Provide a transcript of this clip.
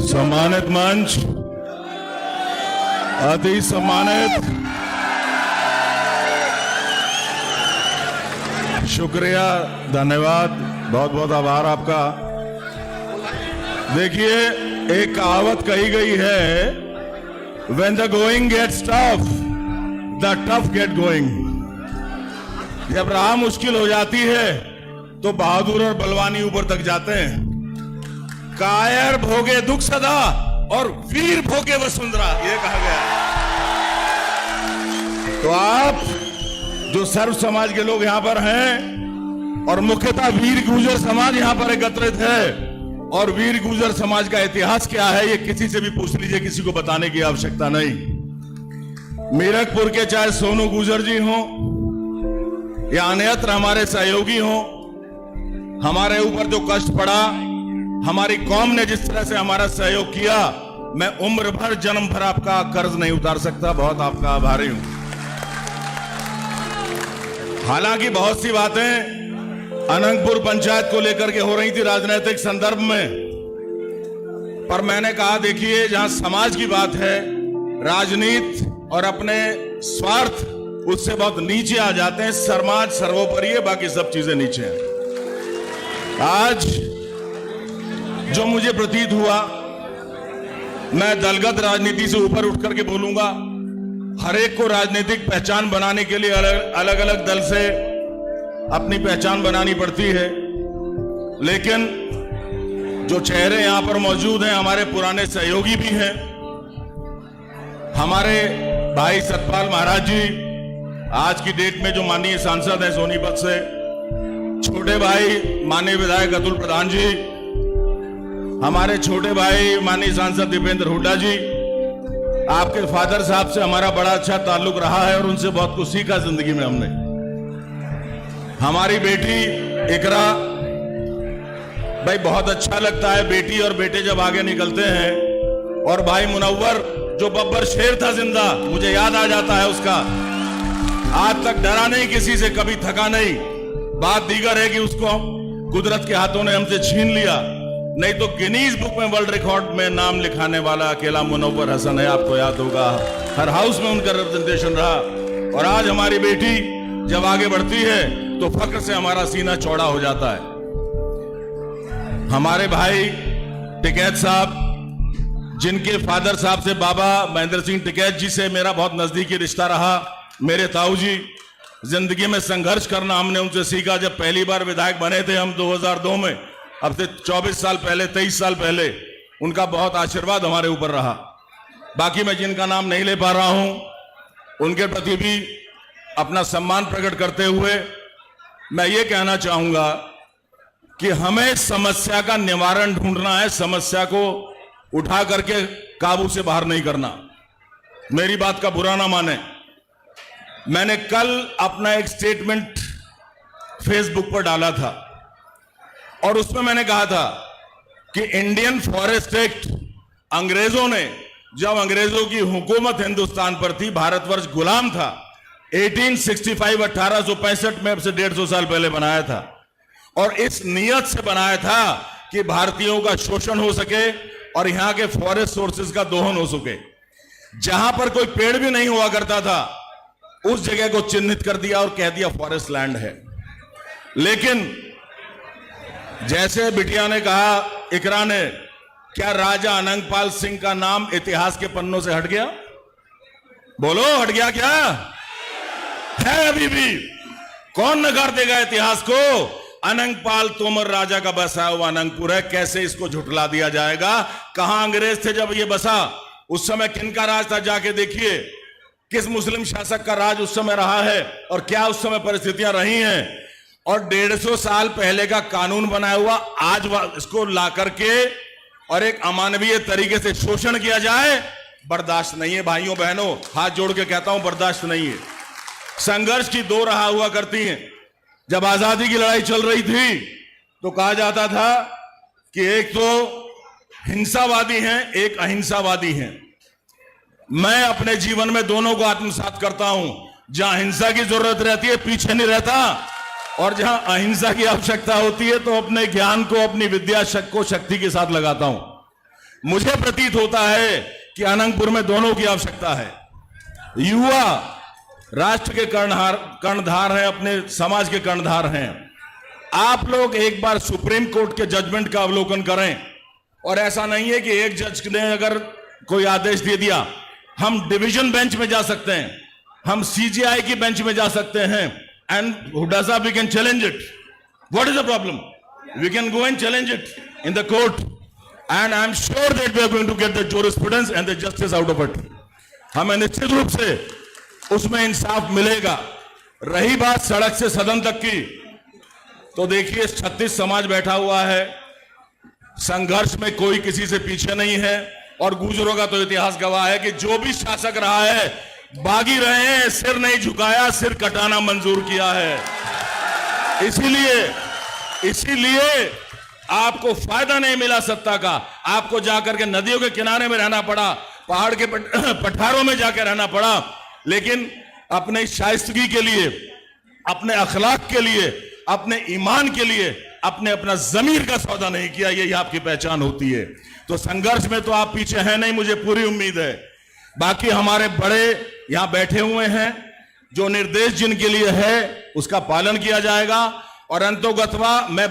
सम्मानित मंच, अति सम्मानित, शुक्रिया, धन्यवाद, बहुत बहुत आभार आपका। देखिए, एक कहावत कही गई है, When the going gets tough, the tough get going। जब राह मुश्किल हो जाती है तो बहादुर और बलवानी ऊपर तक जाते हैं। कायर भोगे दुख सदा और वीर भोगे वसुंधरा, ये कहा गया। तो आप जो सर्व समाज के लोग यहां पर हैं और मुख्यतः वीर गुर्जर समाज यहां पर एकत्रित है, और वीर गुर्जर समाज का इतिहास क्या है ये किसी से भी पूछ लीजिए, किसी को बताने की आवश्यकता नहीं। मीरकपुर के चाहे सोनू गुर्जर जी हों या अन्यत्र हमारे सहयोगी हों, हमारे ऊपर जो कष्ट पड़ा, हमारी कौम ने जिस तरह से हमारा सहयोग किया, मैं उम्र भर जन्म भर आपका कर्ज नहीं उतार सकता। बहुत आपका आभारी हूं। हालांकि बहुत सी बातें अनंगपुर पंचायत को लेकर के हो रही थी राजनीतिक संदर्भ में, पर मैंने कहा देखिए, जहां समाज की बात है, राजनीति और अपने स्वार्थ उससे बहुत नीचे आ जाते हैं। समाज सर्वोपरि है, बाकी सब चीजें नीचे हैं। आज जो मुझे प्रतीत हुआ, मैं दलगत राजनीति से ऊपर उठ करके बोलूंगा। हर एक को राजनीतिक पहचान बनाने के लिए अलग अलग दल से अपनी पहचान बनानी पड़ती है, लेकिन जो चेहरे यहां पर मौजूद हैं, हमारे पुराने सहयोगी भी हैं। हमारे भाई सतपाल महाराज जी आज की डेट में जो माननीय सांसद हैं सोनीपत से, छोटे भाई माननीय विधायक अतुल प्रधान जी, हमारे छोटे भाई माननीय सांसद दीपेंद्र हुड्डा जी। आपके फादर साहब से हमारा बड़ा अच्छा ताल्लुक रहा है और उनसे बहुत कुछ सीखा जिंदगी में हमने। हमारी बेटी इकरा, भाई बहुत अच्छा लगता है बेटी और बेटे जब आगे निकलते हैं। और भाई मुनव्वर जो बब्बर शेर था जिंदा, मुझे याद आ जाता है उसका। आज तक डरा नहीं किसी से, कभी थका नहीं। बात दीगर है कि उसको कुदरत के हाथों ने हमसे छीन लिया, नहीं तो गिनीज बुक में वर्ल्ड रिकॉर्ड में नाम लिखाने वाला अकेला मुनव्वर हसन है। आपको याद होगा, हर हाउस में उनका रिप्रेजेंटेशन रहा। और आज हमारी बेटी जब आगे बढ़ती है तो फक्र से हमारा सीना चौड़ा हो जाता है। हमारे भाई टिकैत साहब, जिनके फादर साहब से बाबा महेंद्र सिंह टिकैत जी से मेरा बहुत नजदीकी रिश्ता रहा, मेरे ताऊ जी, जिंदगी में संघर्ष करना हमने उनसे सीखा। जब पहली बार विधायक बने थे हम 2002 में, अब से 24 साल पहले, 23 साल पहले, उनका बहुत आशीर्वाद हमारे ऊपर रहा। बाकी मैं जिनका नाम नहीं ले पा रहा हूं, उनके प्रति भी अपना सम्मान प्रकट करते हुए मैं ये कहना चाहूंगा कि हमें समस्या का निवारण ढूंढना है, समस्या को उठा करके काबू से बाहर नहीं करना। मेरी बात का बुरा ना माने, मैंने कल अपना एक स्टेटमेंट फेसबुक पर डाला था और उसमें मैंने कहा था कि इंडियन फॉरेस्ट एक्ट, अंग्रेजों ने, जब अंग्रेजों की हुकूमत हिंदुस्तान पर थी, भारतवर्ष गुलाम था, 1865 में, अब से 150 साल पहले बनाया था। और इस नियत से बनाया था कि भारतीयों का शोषण हो सके और यहां के फॉरेस्ट सोर्सेज का दोहन हो सके। जहां पर कोई पेड़ भी नहीं हुआ करता था, उस जगह को चिन्हित कर दिया और कह दिया फॉरेस्ट लैंड है। लेकिन जैसे बिटिया ने कहा, इकरा ने, क्या राजा अनंगपाल सिंह का नाम इतिहास के पन्नों से हट गया? बोलो, हट गया क्या? है अभी भी। कौन नकार देगा इतिहास को? अनंगपाल तोमर राजा का बसा हुआ अनंगपुर है। कैसे इसको झुठला दिया जाएगा? कहां अंग्रेज थे जब ये बसा? उस समय किनका राज था? जाके देखिए किस मुस्लिम शासक का राज उस समय रहा है और क्या उस समय परिस्थितियां रही हैं। और 150 साल पहले का कानून बनाया हुआ आज इसको ला करके और एक अमानवीय तरीके से शोषण किया जाए, बर्दाश्त नहीं है। भाइयों बहनों, हाथ जोड़ के कहता हूं, बर्दाश्त नहीं है। संघर्ष की दो राह हुआ करती हैं। जब आजादी की लड़ाई चल रही थी तो कहा जाता था कि एक तो हिंसावादी हैं, एक अहिंसावादी हैं। मैं अपने जीवन में दोनों को आत्मसात करता हूं। जहां हिंसा की जरूरत रहती है पीछे नहीं रहता, और जहां अहिंसा की आवश्यकता होती है तो अपने ज्ञान को, अपनी विद्या को शक्ति के साथ लगाता हूं। मुझे प्रतीत होता है कि अनंतपुर में दोनों की आवश्यकता है। युवा राष्ट्र के कर्णधार हैं, अपने समाज के कर्णधार हैं। आप लोग एक बार सुप्रीम कोर्ट के जजमेंट का अवलोकन करें, और ऐसा नहीं है कि एक जज ने अगर कोई आदेश दे दिया, हम डिवीजन बेंच में जा सकते हैं, हम सीजीआई की बेंच में जा सकते हैं, and we can challenge it. What is the problem? We can go and challenge it in the court, and I am sure that we are going to get the jurisprudence and the justice out of it. हमें निश्चित रूप से उसमें इंसाफ मिलेगा। रही बात सड़क से सदन तक की, तो देखिए 36 समाज बैठा हुआ है, संघर्ष में कोई किसी से पीछे नहीं है, और गुजरों का तो इतिहास गवाह है कि जो भी शासक रहा है बागी रहे हैं, सिर नहीं झुकाया, सिर कटाना मंजूर किया है। इसीलिए आपको फायदा नहीं मिला सत्ता का, आपको जाकर के नदियों के किनारे में रहना पड़ा, पहाड़ के पठारों में जाकर रहना पड़ा, लेकिन अपने शाइस्तगी के लिए, अपने अखलाक के लिए, अपने ईमान के लिए अपने अपना जमीर का सौदा नहीं किया। यही आपकी पहचान होती है। तो संघर्ष में तो आप पीछे हैं नहीं, मुझे पूरी उम्मीद है। बाकी हमारे बड़े यहां बैठे हुए हैं, जो निर्देश जिनके लिए है उसका पालन किया जाएगा। और अंतोगत्वा मैं